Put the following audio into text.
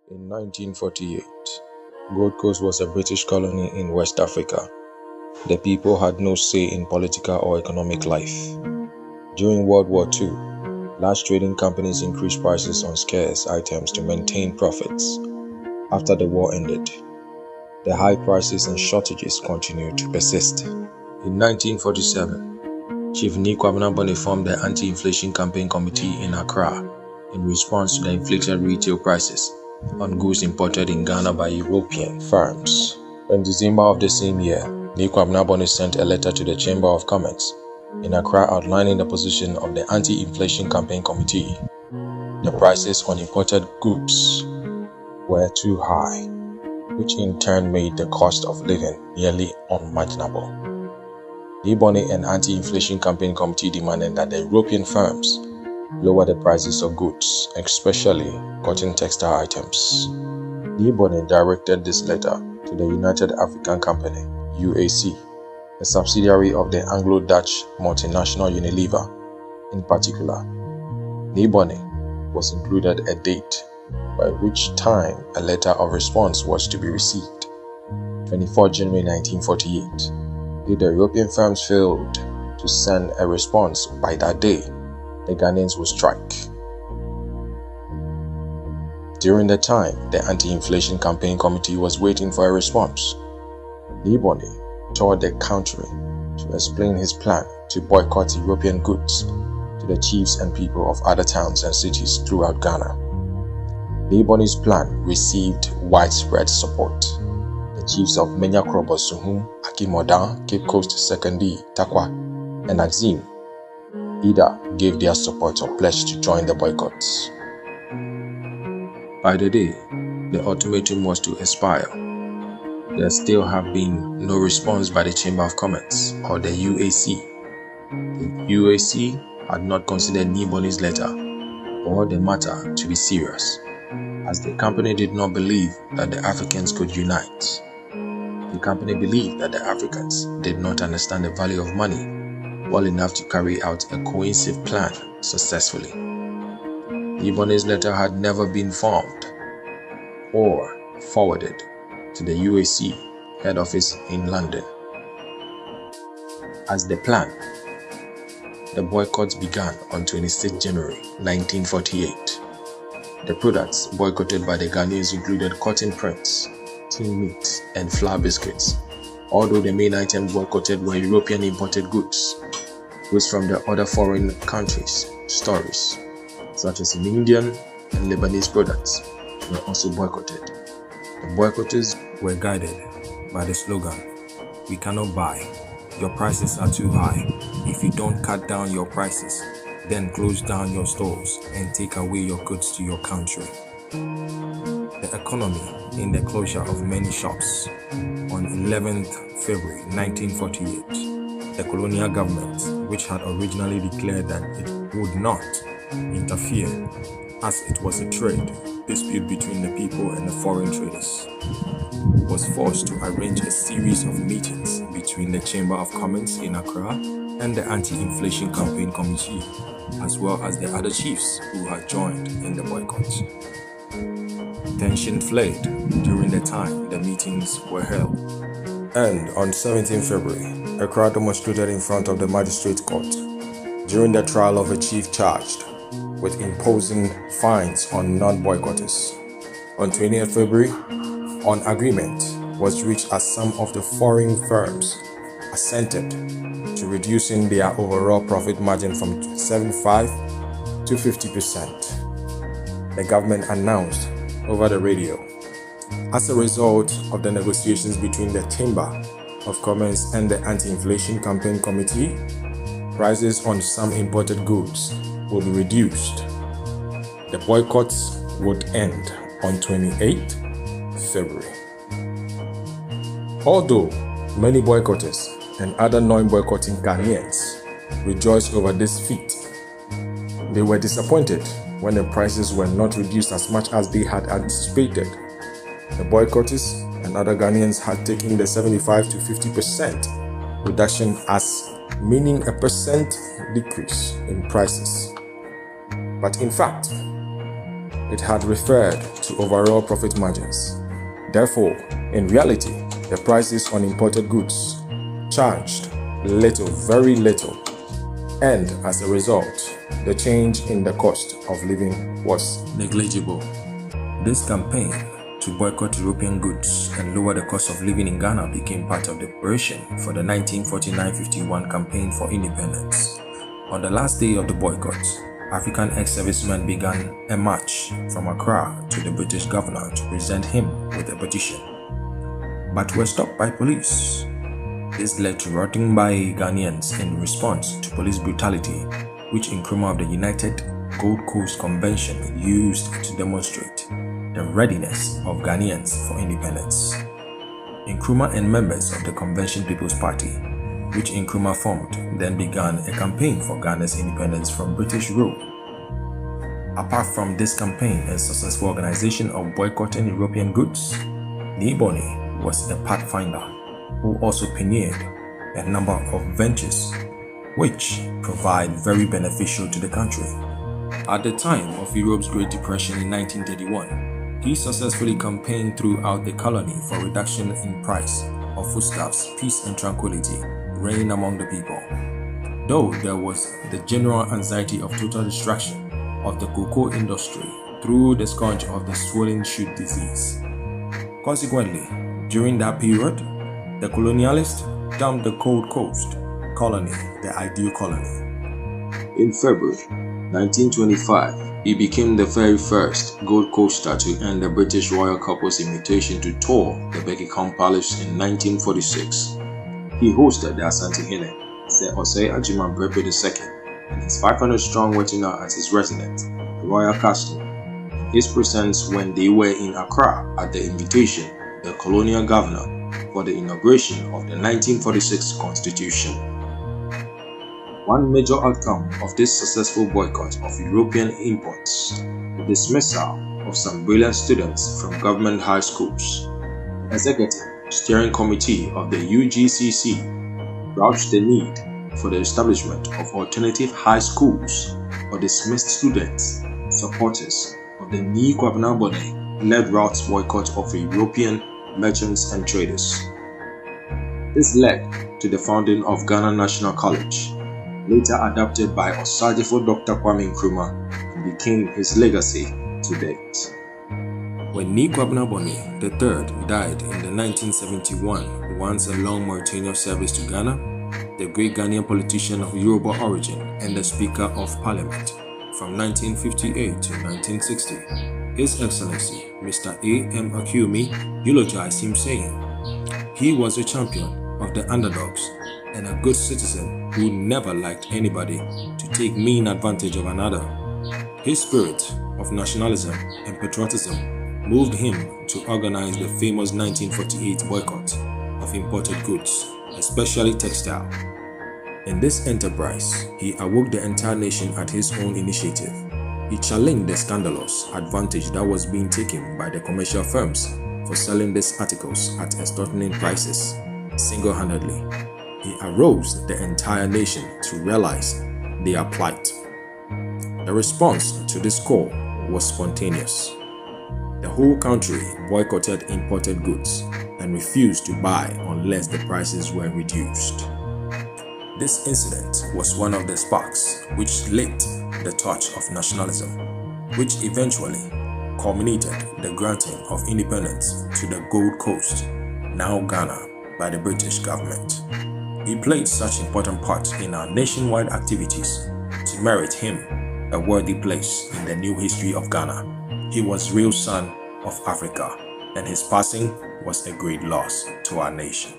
In 1948, Gold Coast was a British colony in West Africa. The people had no say in political or economic life. During World War II, large trading companies increased prices on scarce items to maintain profits. After the war ended, the high prices and shortages continued to persist. In 1947, Chief Nii Kwabena Bonne formed the Anti-Inflation Campaign Committee in Accra in response to the inflated retail prices on goods imported in Ghana by European firms. In December of the same year, Nii Kwabena Bonne sent a letter to the Chamber of Commerce in Accra outlining the position of the Anti-Inflation Campaign Committee. The prices on imported goods were too high, which in turn made the cost of living nearly unmanageable. Nii Bonne and Anti-Inflation Campaign Committee demanded that the European firms lower the prices of goods, especially cotton textile items. Nii Bonne directed this letter to the United African Company, UAC, a subsidiary of the Anglo-Dutch multinational Unilever. In particular, Nii Bonne was included a date by which time a letter of response was to be received, 24 January 1948. If the European firms failed to send a response by that day, the Ghanaians would strike. During the time, the Anti-Inflation Campaign Committee was waiting for a response. Nii Bonne toured the country to explain his plan to boycott European goods to the chiefs and people of other towns and cities throughout Ghana. Nii Bonne's plan received widespread support. The chiefs of Menya Krobo Suhum, Akimodan, Cape Coast, Sekondi, Takwa, and Axim either gave their support or pledged to join the boycotts. By the day the ultimatum was to expire, there still have been no response by the Chamber of Commerce or the UAC. The UAC had not considered Nii Bonne's letter or the matter to be serious, as the company did not believe that the Africans could unite. The company believed that the Africans did not understand the value of money well enough to carry out a cohesive plan successfully. Nii Bonne's letter had never been formed or forwarded to the UAC head office in London. As the plan, the boycotts began on 26 January 1948. The products boycotted by the Ghanaians included cotton prints, tin meat, and flour biscuits, although the main items boycotted were European imported goods. Goods from the other foreign countries' stores, such as Indian and Lebanese products, were also boycotted. The boycotters were guided by the slogan, "We cannot buy. Your prices are too high. If you don't cut down your prices, then close down your stores and take away your goods to your country." The economy in the closure of many shops on 11th February 1948. The colonial government, which had originally declared that it would not interfere as it was a trade dispute between the people and the foreign traders, was forced to arrange a series of meetings between the Chamber of Commerce in Accra and the Anti-Inflation Campaign Committee, as well as the other chiefs who had joined in the boycott. Tension flared during the time the meetings were held. And on 17 February, a crowd demonstrated in front of the magistrate court during the trial of a chief charged with imposing fines on non-boycotters. On 20th February, an agreement was reached as some of the foreign firms assented to reducing their overall profit margin from 75 to 50%. The government announced over the radio. As a result of the negotiations between the Chamber of Commerce and the Anti-Inflation Campaign Committee, prices on some imported goods will be reduced. The boycotts would end on 28 February. Although many boycotters and other non-boycotting Ghanaians rejoiced over this feat, they were disappointed when the prices were not reduced as much as they had anticipated. The boycotters and other Ghanaians had taken the 75 to 50% reduction as meaning a percent decrease in prices. But in fact, it had referred to overall profit margins. Therefore, in reality, the prices on imported goods changed little, very little, and as a result, the change in the cost of living was negligible. This campaign to boycott European goods and lower the cost of living in Ghana became part of the preparation for the 1949-51 campaign for independence. On the last day of the boycott, African ex-servicemen began a march from Accra to the British governor to present him with a petition, but were stopped by police. This led to rioting by Ghanaians in response to police brutality, which Nkrumah of the United Gold Coast Convention used to demonstrate the readiness of Ghanaians for independence. Nkrumah and members of the Convention People's Party, which Nkrumah formed, then began a campaign for Ghana's independence from British rule. Apart from this campaign and successful organization of boycotting European goods, Nii Bonne was a pathfinder who also pioneered a number of ventures which provide very beneficial to the country. At the time of Europe's Great Depression in 1931, he successfully campaigned throughout the colony for reduction in price of foodstuffs, peace and tranquility reign among the people. Though there was the general anxiety of total destruction of the cocoa industry through the scourge of the swollen shoot disease. Consequently, during that period, the colonialists dubbed the Gold Coast colony the ideal colony. In February 1925, he became the very first Gold Coaster to earn the British royal couple's invitation to tour the Buckingham Palace in 1946. He hosted the OyokoHene, Sir Techiman II, and his 500-strong retinue as his resident, the Royal Castle. His presence when they were in Accra at the invitation of the colonial governor for the inauguration of the 1946 Constitution. One major outcome of this successful boycott of European imports, the dismissal of some brilliant students from government high schools. The Executive Steering Committee of the UGCC vouched the need for the establishment of alternative high schools for dismissed students, supporters of the Nii Kwabena Bonne led route boycott of European merchants and traders. This led to the founding of Ghana National College, later adopted by Osajifo Dr. Kwame Nkrumah, and became his legacy to date. When Nii Kwabena Bonne III died in the 1971, once a long Mauritanian service to Ghana, the great Ghanaian politician of Yoruba origin and the Speaker of Parliament from 1958 to 1960, His Excellency Mr. A.M. Akumi eulogized him saying, "He was a champion of the underdogs and a good citizen who never liked anybody to take mean advantage of another. His spirit of nationalism and patriotism moved him to organize the famous 1948 boycott of imported goods, especially textile. In this enterprise, he awoke the entire nation at his own initiative. He challenged the scandalous advantage that was being taken by the commercial firms for selling these articles at extortionate prices single-handedly. He aroused the entire nation to realize their plight. The response to this call was spontaneous. The whole country boycotted imported goods and refused to buy unless the prices were reduced. This incident was one of the sparks which lit the torch of nationalism, which eventually culminated the granting of independence to the Gold Coast, now Ghana, by the British government. He played such an important part in our nationwide activities to merit him a worthy place in the new history of Ghana. He was real son of Africa, and his passing was a great loss to our nation.